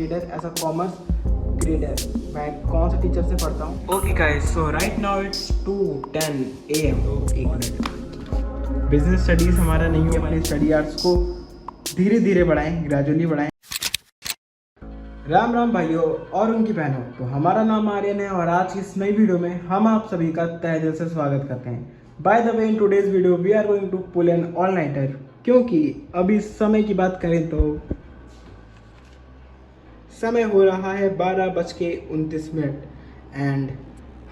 Grader as a commerce grader. मैं कौन से टीचर से पढ़ता हूँ? Okay guys, so right now it's 2:10 AM। एक मिनट। बिजनेस स्टडीज़ हमारा नहीं है, अपनी स्टडी आर्ट्स को धीरे धीरे बढ़ाएं, ग्रेजुअली बढ़ाएं। राम राम भाइयों और उनकी बहनों। तो हमारा नाम आर्यन है और आज की इस नई वीडियो में हम आप सभी का तहे दिल से स्वागत करते हैं। By the way, in today's video we are going to pull an all nighter, क्योंकि अभी समय की बात करें तो समय हो रहा है 12:29 एंड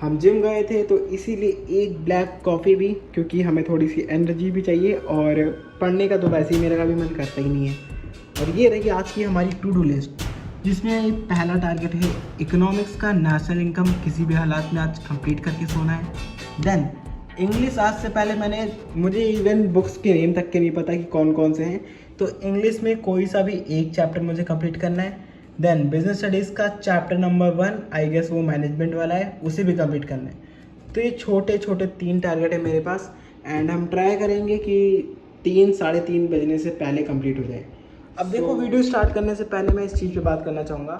हम जिम गए थे, तो इसीलिए एक ब्लैक कॉफ़ी भी, क्योंकि हमें थोड़ी सी एनर्जी भी चाहिए और पढ़ने का तो वैसे ही मेरा कभी मन करता ही नहीं है। और ये रही आज की हमारी टू डू लिस्ट, जिसमें पहला टारगेट है इकोनॉमिक्स का नेशनल इनकम किसी भी हालात में आज कंप्लीट करके सोना है। देन इंग्लिश, आज से पहले मुझे इवन बुक्स के नेम तक के नहीं पता कि कौन कौन से हैं, तो इंग्लिश में कोई सा भी एक चैप्टर मुझे कंप्लीट करना है। देन बिजनेस स्टडीज़ का चैप्टर नंबर 1, आई गेस वो मैनेजमेंट वाला है, उसे भी कंप्लीट करना है। तो ये छोटे छोटे 3 टारगेट है मेरे पास एंड हम ट्राई करेंगे कि 3-3:30 बजने से पहले कंप्लीट हो जाए। अब देखो, वीडियो स्टार्ट करने से पहले मैं इस चीज़ पे बात करना चाहूँगा।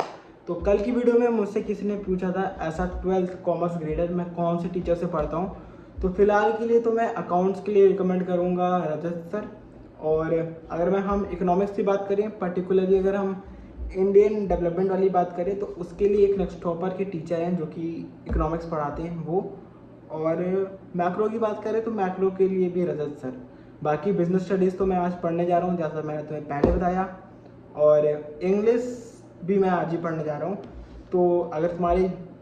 तो कल की वीडियो में मुझसे किसी ने पूछा था ऐसा 12th कॉमर्स ग्रेडर मैं कौन से टीचर से पढ़ता हूँ। तो फिलहाल के लिए तो मैं अकाउंट्स के लिए रिकमेंड करूँगा रजत सर। और अगर हम इकोनॉमिक्स की बात करें, पर्टिकुलरली अगर हम इंडियन डेवलपमेंट वाली बात करें, तो उसके लिए एक नेक्स्ट टॉपर के टीचर हैं जो कि इकोनॉमिक्स पढ़ाते हैं वो। और मैक्रो की बात करें तो मैक्रो के लिए भी रजत सर। बाकी बिजनेस स्टडीज़ तो मैं आज पढ़ने जा रहा हूँ, जैसा मैंने तुम्हें पहले बताया। और इंग्लिश भी मैं आज ही पढ़ने जा रहा हूँ। तो अगर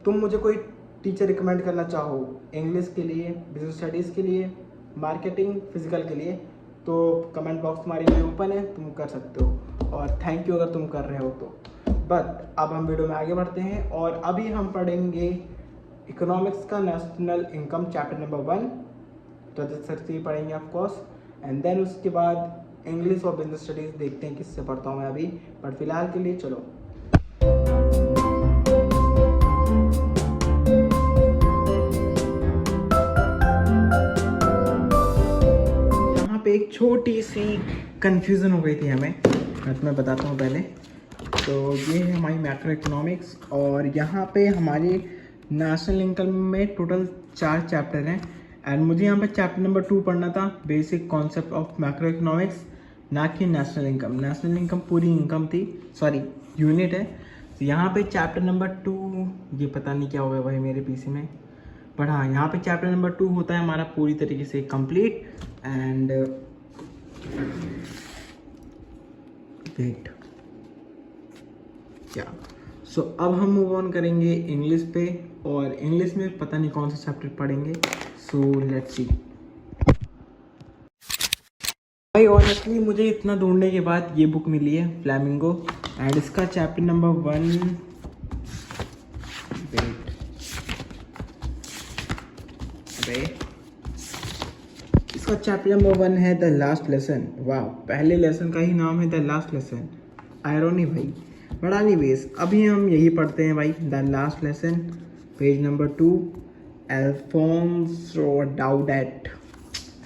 तुम मुझे कोई टीचर रिकमेंड करना चाहो इंग्लिश के लिए, बिजनेस स्टडीज़ के लिए, मार्केटिंग, फिजिकल के लिए, तो कमेंट बॉक्स तुम्हारे लिए ओपन है, तुम कर सकते हो। और थैंक यू अगर तुम कर रहे हो तो। बट अब हम वीडियो में आगे बढ़ते हैं और अभी हम पढ़ेंगे इकोनॉमिक्स का नेशनल इनकम चैप्टर नंबर 1, रजत सर से ही पढ़ेंगे ऑफकोर्स। एंड देन उसके बाद इंग्लिश और बिजनेस स्टडीज़ देखते हैं किससे पढ़ता हूँ मैं अभी। बट फिलहाल के लिए चलो। यहाँ पे एक छोटी सी कंफ्यूजन हो गई थी हमें, मैं बताता हूँ पहले। तो ये है हमारी मैक्रो इकोनॉमिक्स और यहाँ पे हमारी नेशनल इनकम में टोटल 4 चैप्टर हैं। एंड मुझे यहाँ पे चैप्टर नंबर 2 पढ़ना था, basic concept of macro economics, ना कि नेशनल इनकम। नेशनल इनकम पूरी इनकम थी, सॉरी यूनिट है। तो यहाँ पे चैप्टर नंबर 2, ये पता नहीं क्या होगा भाई मेरे पीसी में, बट हाँ यहाँ पे चैप्टर नंबर 2 होता है हमारा पूरी तरीके से कंप्लीट। एंड वेट क्या, सो अब हम मूव ऑन करेंगे इंग्लिश पे, और इंग्लिश में पता नहीं कौन सा चैप्टर पढ़ेंगे। So let's see. भाई ऑनेस्टली मुझे इतना ढूंढने के बाद ये बुक मिली है, फ्लैमिंगो, एंड इसका चैप्टर नंबर 1, वेट, अरे इसका चैप्टर नंबर 1 है द लास्ट लेसन। वाह, पहले लेसन का ही नाम है द लास्ट लेसन, आयरनी भाई। बड़ा एनीवेज, अभी हम यही पढ़ते हैं भाई, the last lesson, page number 2, Alphonse Daudet.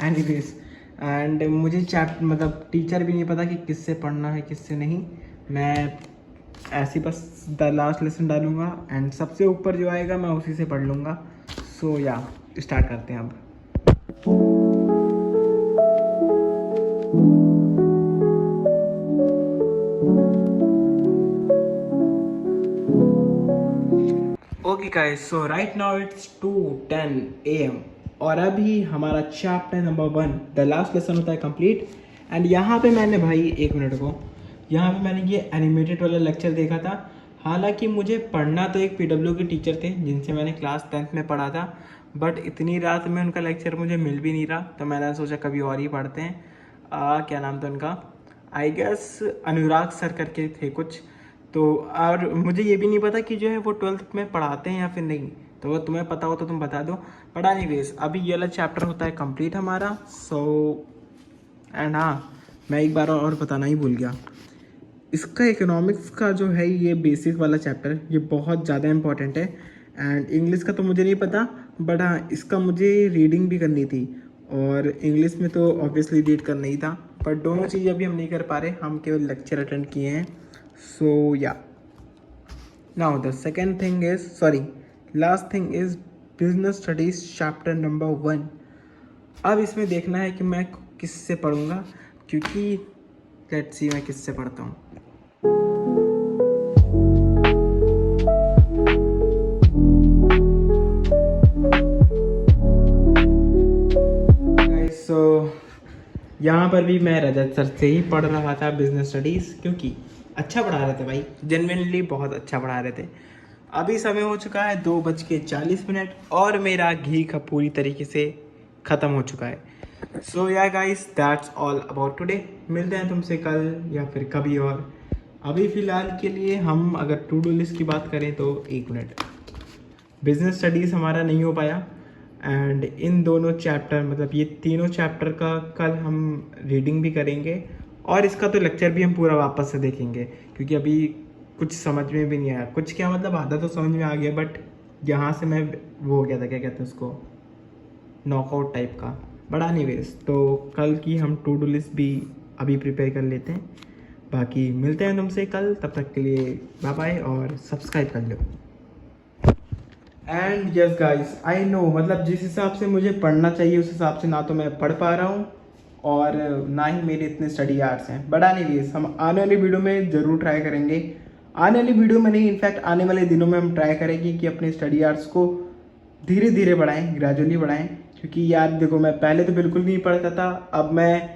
Anyways, and मुझे मतलब टीचर भी नहीं पता कि किससे पढ़ना है किससे नहीं। मैं ऐसे बस द लास्ट लेसन डालूंगा एंड सबसे ऊपर जो आएगा मैं उसी से पढ़ लूँगा। सो या स्टार्ट करते हैं अब। Okay guys, so right now it's 2:10 AM और अभी हमारा chapter number 1 the last lesson होता है कंप्लीट। एंड यहाँ पे मैंने भाई, एक मिनट को, यहाँ पे मैंने ये एनिमेटेड वाला लेक्चर देखा था। हालांकि मुझे पढ़ना तो एक PW के टीचर थे जिनसे मैंने क्लास 10th में पढ़ा था, बट इतनी रात में उनका लेक्चर मुझे मिल भी नहीं रहा, तो मैंने सोचा कभी और ही पढ़ते हैं। क्या नाम था उनका, आई गेस अनुराग सर करके थे कुछ। तो और मुझे ये भी नहीं पता कि जो है वो 12th में पढ़ाते हैं या फिर नहीं, तो अगर तुम्हें पता हो तो तुम बता दो। बट एनीवेज, अभी ये वाला चैप्टर होता है कंप्लीट हमारा। सो एंड हाँ, मैं एक बार और बताना ही भूल गया, इसका इकोनॉमिक्स का जो है ये बेसिक वाला चैप्टर, ये बहुत ज़्यादा इंपॉर्टेंट है। एंड इंग्लिश का तो मुझे नहीं पता, बट हाँ इसका मुझे रीडिंग भी करनी थी, और इंग्लिश में तो ऑब्वियसली रीड करना ही था, बट दोनों चीज़ अभी हम नहीं कर पा रहे, हम केवल लेक्चर अटेंड किए हैं। सो या now the second thing is last thing is business studies chapter number 1। अब इसमें देखना है कि मैं किससे पढ़ूंगा, क्योंकि लेट्स सी मैं किससे पढ़ता हूँ। सो यहाँ पर भी मैं रजत सर से ही पढ़ रहा था बिजनेस स्टडीज़, क्योंकि अच्छा पढ़ा रहे थे भाई, जेन्युइनली बहुत अच्छा पढ़ा रहे थे। अभी समय हो चुका है 2:40 और मेरा घी का पूरी तरीके से ख़त्म हो चुका है। सो या guys, that's all about today. मिलते हैं तुमसे कल या फिर कभी और। अभी फ़िलहाल के लिए हम अगर टू डू लिस्ट की बात करें तो 1 मिनट, बिजनेस स्टडीज़ हमारा नहीं हो पाया एंड इन दोनों चैप्टर मतलब ये तीनों चैप्टर का कल हम रीडिंग भी करेंगे और इसका तो लेक्चर भी हम पूरा वापस से देखेंगे, क्योंकि अभी कुछ समझ में भी नहीं आया। कुछ क्या मतलब आधा तो समझ में आ गया, बट यहाँ से मैं वो हो गया था, क्या कहते हैं उसको, नॉकआउट टाइप का। बड़ा नहीं वेस्ट, तो कल की हम टू डू लिस्ट भी अभी प्रिपेयर कर लेते हैं। बाकी मिलते हैं तुमसे कल, तब तक के लिए बाय बाय और सब्सक्राइब कर लो। And yes guys, I know मतलब जिस हिसाब से मुझे पढ़ना चाहिए उस हिसाब से ना तो मैं पढ़ पा रहा हूँ और ना ही मेरे इतने स्टडी आवर्स हैं। बट एनीवेज, हम आने वाली वीडियो में ज़रूर ट्राई करेंगे। आने वाली वीडियो में नहीं, इनफैक्ट आने वाले दिनों में हम ट्राई करेंगे कि अपने स्टडी आवर्स को धीरे धीरे बढ़ाएं, ग्रेजुअली बढ़ाएं। क्योंकि यार देखो, मैं पहले तो बिल्कुल नहीं पढ़ता था, अब मैं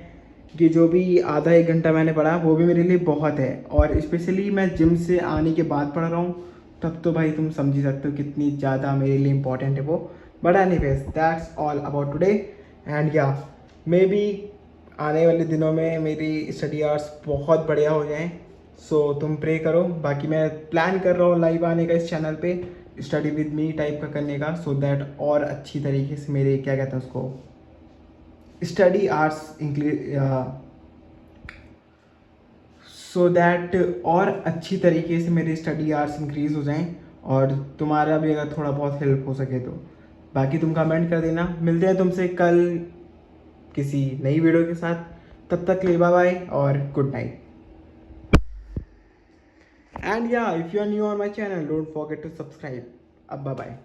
ये जो भी आधा 1 घंटा मैंने पढ़ा वो भी मेरे लिए बहुत है। और स्पेशली मैं जिम से आने के बाद पढ़ रहा हूँ, तब तो भाई तुम समझ ही सकते हो कितनी ज़्यादा मेरे लिए इंपॉर्टेंट है वो। But anyways, that's all about today and या मे बी आने वाले दिनों में मेरी स्टडी आवर्स बहुत बढ़िया हो जाएं। सो तुम प्रे करो। बाकी मैं प्लान कर रहा हूँ लाइव आने का इस चैनल पे, स्टडी विद मी टाइप का करने का, सो दैट और अच्छी तरीके से मेरे क्या कहते हैं उसको, स्टडी आवर्स सो दैट और अच्छी तरीके से मेरे स्टडी आवर्स इंक्रीज़ हो जाएं और तुम्हारा भी अगर थोड़ा बहुत हेल्प हो सके तो। बाकी तुम कमेंट कर देना। मिलते हैं तुमसे कल किसी नई वीडियो के साथ, तब तक के लिए बाय बाय और good night. And yeah, if you are new on my channel, don't forget to subscribe. अब बाय बाय।